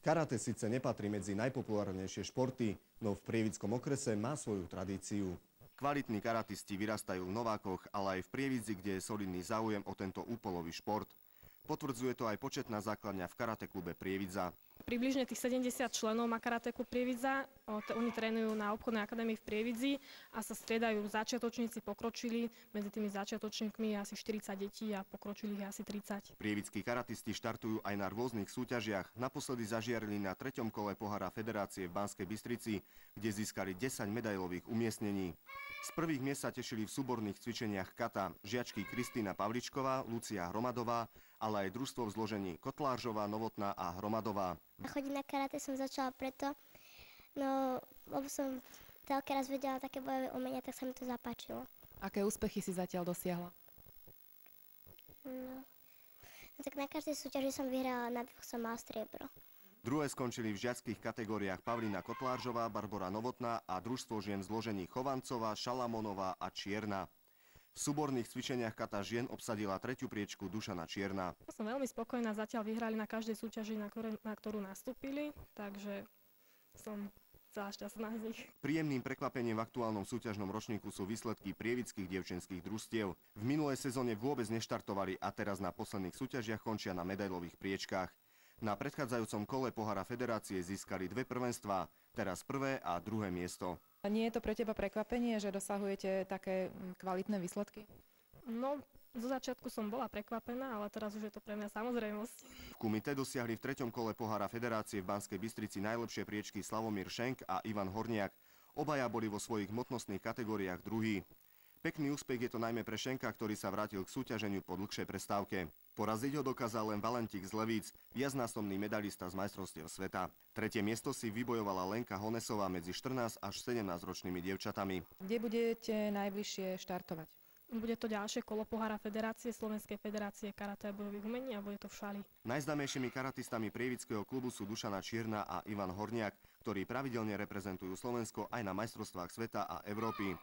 Karate síce nepatrí medzi najpopulárnejšie športy, no v Prievickom okrese má svoju tradíciu. Kvalitní karatisti vyrastajú v Novákoch, ale aj v Prievidzi, kde je solidný záujem o tento úpolový šport. Potvrdzuje to aj početná základňa v karate klube Prievidza. Približne tých 70 členov má karate klub Prievidza. Oni trénujú na obchodnej akadémii v Prievidzi a sa striedajú začiatočníci, pokročili. Medzi tými začiatočníkmi je asi 40 detí a pokročilých je asi 30. Prievidskí karatisti štartujú aj na rôznych súťažiach. Naposledy zažiarili na 3. kole pohára Federácie v Banskej Bystrici, kde získali 10 medailových umiestnení. Z prvých miest sa tešili v súborných cvičeniach kata žiačky Kristína Pavličková, Lucia Hromadová, ale aj družstvo v zložení Kotláržová, Novotná a Hromadová. Chodiť na karate som začala preto, lebo som veľký raz vedela také bojové umenia, tak sa mi to zapáčilo. Aké úspechy si zatiaľ dosiahla? Tak na každej súťaži som vyhrala, na dvoch som mala striebro. Druhé skončili v žiackých kategóriách Pavlína Kotláržová, Barbora Novotná a družstvo žien v zložení Chovancová, Šalamonová a Čierna. V súborných cvičeniach kata žien obsadila 3. priečku Dušana Čierna. Som veľmi spokojná, zatiaľ vyhrali na každej súťaži, na ktorú nastúpili, takže som celá šťastná z nich. Príjemným prekvapením v aktuálnom súťažnom ročníku sú výsledky prievidských dievčenských družstiev. V minulej sezóne vôbec neštartovali a teraz na posledných súťažiach končia na medailových priečkách. Na predchádzajúcom kole pohára Federácie získali 2 prvenstvá, teraz 1. a 2. miesto. Nie je to pre teba prekvapenie, že dosahujete také kvalitné výsledky? No, zo začiatku som bola prekvapená, ale teraz už je to pre mňa samozrejmosť. V kumite dosiahli v 3. kole pohára Federácie v Banskej Bystrici najlepšie priečky Slavomír Šenk a Ivan Horniak. Obaja boli vo svojich hmotnostných kategóriách druhí. Pekný úspech je to najmä pre Šenka, ktorý sa vrátil k súťaženiu po dlhšej prestávke. Poraziť ho dokázal len Valentík z Levíc, viacnásobný medalista z majstrovstiev sveta. 3. miesto si vybojovala Lenka Honesová medzi 14 až 17 ročnými dievčatami. Kde budete najbližšie štartovať? Bude to ďalšie kolo pohára Federácie, Slovenskej federácie karate a bojových umení a bude to v Šali. Najznámejšími karatistami prievidského klubu sú Dušana Čierna a Ivan Horniak, ktorí pravidelne reprezentujú Slovensko aj na majstrovstvách sveta a Európy.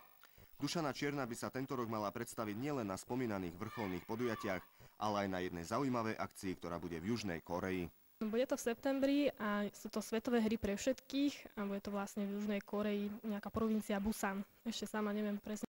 Dušana Čierna by sa tento rok mala predstaviť nielen na spomínaných vrcholných podujatiach, ale aj na jednej zaujímavej akcii, ktorá bude v Južnej Kórei. Bude to v septembri a sú to svetové hry pre všetkých a bude to vlastne v Južnej Kórei nejaká provincia Busan. Ešte sama neviem presne.